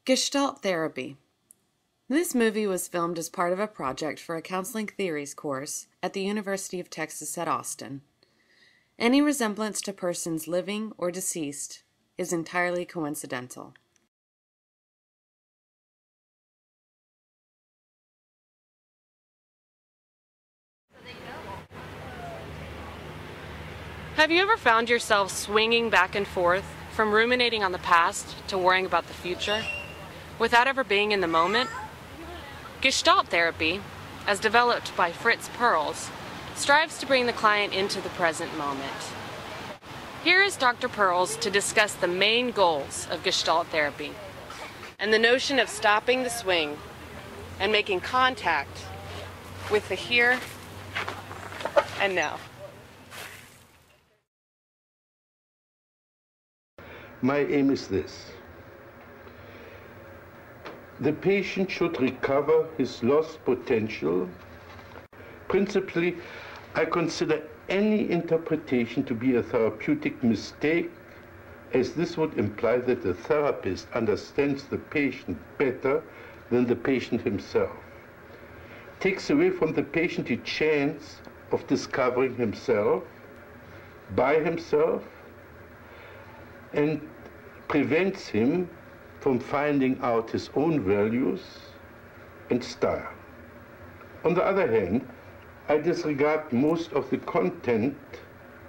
Gestalt therapy. This movie was filmed as part of a project for a counseling theories course at the University of Texas at Austin. Any resemblance to persons living or deceased is entirely coincidental. Have you ever found yourself swinging back and forth from ruminating on the past to worrying about the future without ever being in the moment? Gestalt therapy, as developed by Fritz Perls, strives to bring the client into the present moment. Here is Dr. Perls to discuss the main goals of Gestalt therapy and the notion of stopping the swing and making contact with the here and now. My aim is this. The patient should recover his lost potential. Principally, I consider any interpretation to be a therapeutic mistake, as this would imply that the therapist understands the patient better than the patient himself. Takes away from the patient the chance of discovering himself, by himself, and prevents him from finding out his own values and style. On the other hand, I disregard most of the content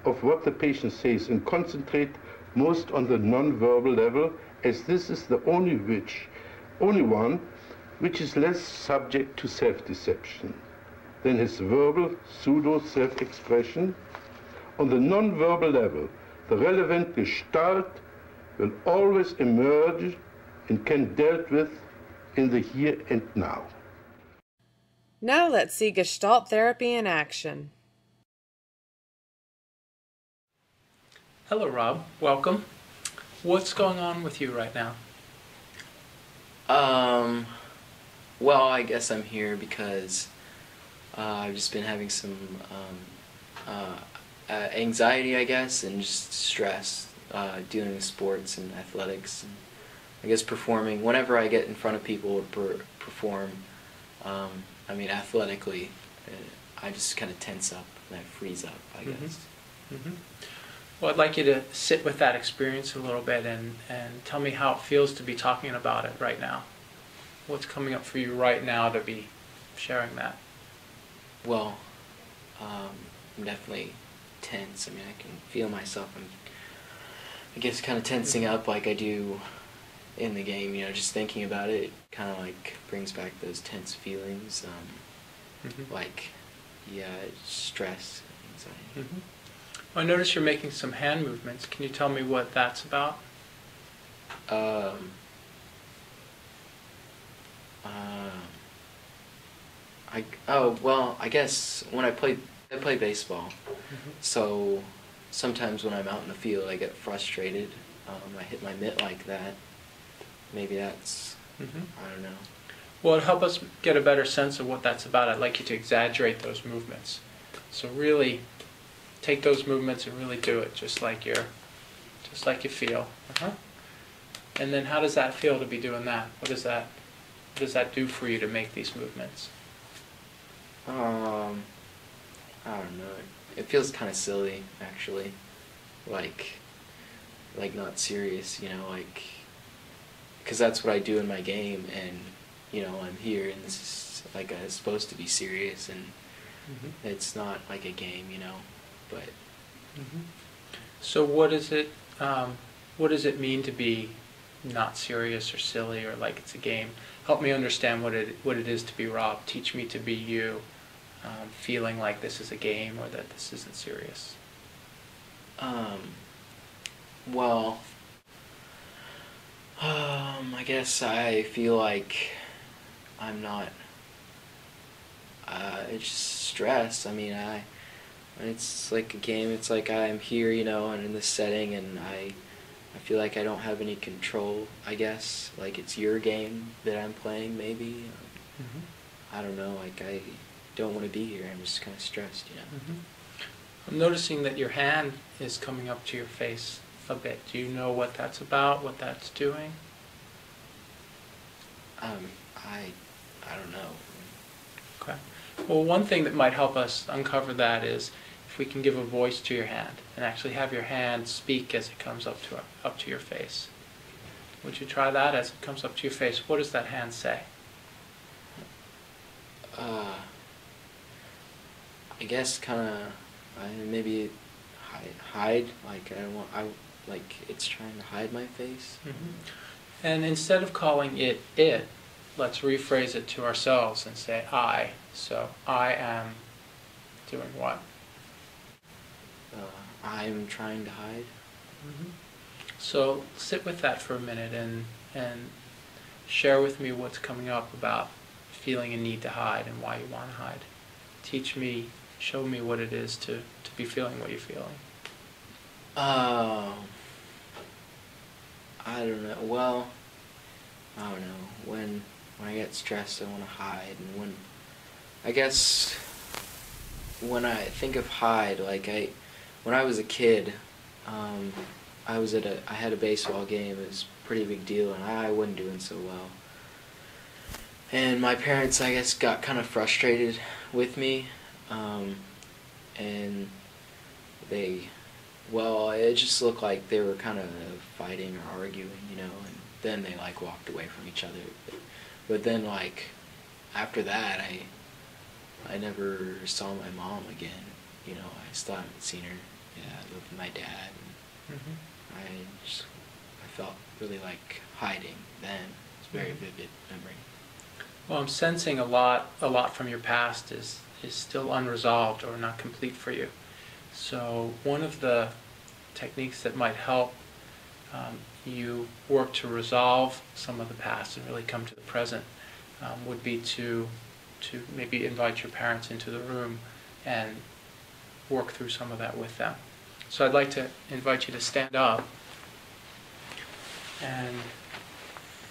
of what the patient says and concentrate most on the non-verbal level, as this is the only one which is less subject to self-deception than his verbal pseudo-self-expression. On the non-verbal level, the relevant gestalt will always emerge and can be dealt with in the here and now. Now let's see Gestalt therapy in action. Hello, Rob. Welcome. What's going on with you right now? Well, I guess I'm here because I've just been having some anxiety, I guess, and just stress dealing with sports and athletics, and I guess performing. Whenever I get in front of people to perform, I mean, athletically, I just kind of tense up and I freeze up, I guess. Mm-hmm. Well, I'd like you to sit with that experience a little bit and tell me how it feels to be talking about it right now. What's coming up for you right now to be sharing that? Well, I'm definitely tense. I mean, I can feel myself. I guess kind of tensing up like I do in the game, you know, just thinking about it kind of like brings back those tense feelings, like, yeah, stress, anxiety. Well, I notice you're making some hand movements. Can you tell me what that's about? Well, I guess when I play baseball, so sometimes when I'm out in the field I get frustrated. I hit my mitt like that. Maybe that's, I don't know. Well, to help us get a better sense of what that's about, I'd like you to exaggerate those movements. So really take those movements and really do it just like you feel. And then how does that feel to be doing that? What does that do for you to make these movements? I don't know. It feels kind of silly, actually. Like not serious, you know, like, because that's what I do in my game, and, you know, I'm here, and this is, like, it's supposed to be serious, and it's not like a game, you know, but... So what does it mean to be not serious or silly or like it's a game? Help me understand what it is to be Rob. Teach me to be you, feeling like this is a game or that this isn't serious. Well, I guess I feel like I'm not, it's just stress. I mean, it's like a game. It's like I'm here, you know, and in this setting, and I feel like I don't have any control, I guess. Like it's your game that I'm playing, maybe. I don't know, like I don't want to be here. I'm just kind of stressed, you know. I'm noticing that your hand is coming up to your face a bit. Do you know what that's about, what that's doing? I don't know. Okay. Well, one thing that might help us uncover that is if we can give a voice to your hand and actually have your hand speak as it comes up to your face. Would you try that as it comes up to your face? What does that hand say? I guess kind of maybe hide. Like like it's trying to hide my face. Mm-hmm. And instead of calling it, let's rephrase it to ourselves and say I. So I am doing what? I'm trying to hide. Mm-hmm. So sit with that for a minute and share with me what's coming up about feeling a need to hide and why you want to hide. Teach me, show me what it is to be feeling what you're feeling. I don't know. Well, I don't know. When I get stressed, I want to hide, and I guess when I think of hide, like when I was a kid, I had a baseball game. It was a pretty big deal, and I wasn't doing so well. And my parents, I guess, got kind of frustrated with me, and it just looked like they were kind of fighting or arguing, and then they like walked away from each other. But then like after that, I never saw my mom again. I still haven't seen her. Yeah, I lived with my dad. And I felt really like hiding then. It's a very vivid memory. Well, I'm sensing a lot from your past is still unresolved or not complete for you. So one of the techniques that might help you work to resolve some of the past and really come to the present would be to maybe invite your parents into the room and work through some of that with them. So I'd like to invite you to stand up. And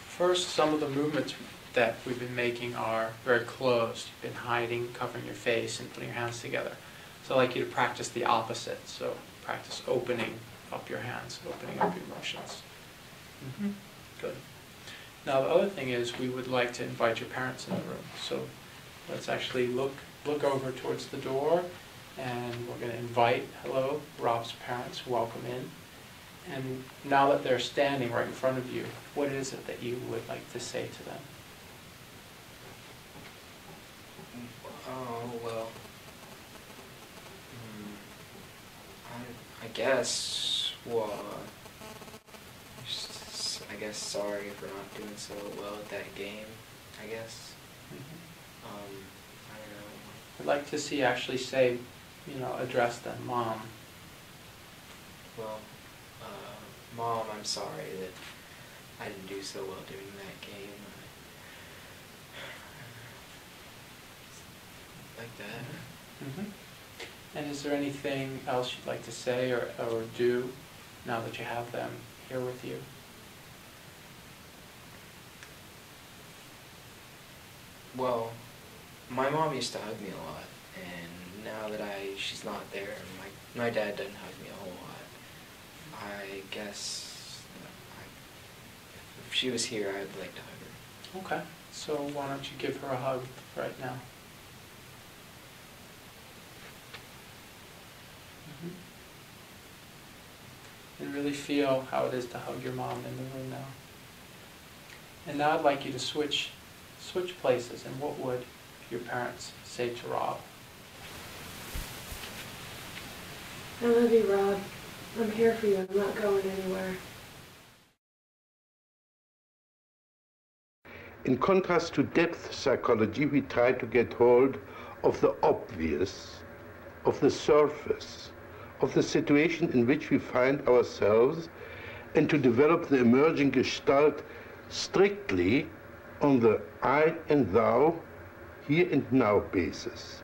first, some of the movements that we've been making are very closed. You've been hiding, covering your face, and putting your hands together. So I'd like you to practice the opposite. So practice opening up your hands, opening up your emotions. Mm-hmm. Good. Now the other thing is we would like to invite your parents in the room. So let's actually look over towards the door, and we're going to invite, hello, Rob's parents, welcome in. And now that they're standing right in front of you, what is it that you would like to say to them? Oh, well, I guess, I guess sorry for not doing so well at that game, I guess. Mm-hmm. I don't know. I'd like to see actually say, address them, Mom. Well, Mom, I'm sorry that I didn't do so well during that game. Like that. Mm-hmm. And is there anything else you'd like to say or do now that you have them here with you? Well, my mom used to hug me a lot, and now that she's not there, my dad doesn't hug me a whole lot. I guess if she was here, I'd like to hug her. Okay, so why don't you give her a hug right now? And really feel how it is to hug your mom in the room now. And now I'd like you to switch places, and what would your parents say to Rob? I love you, Rob. I'm here for you. I'm not going anywhere. In contrast to depth psychology, we try to get hold of the obvious, of the surface, of the situation in which we find ourselves, and to develop the emerging gestalt strictly on the I and thou, here and now basis.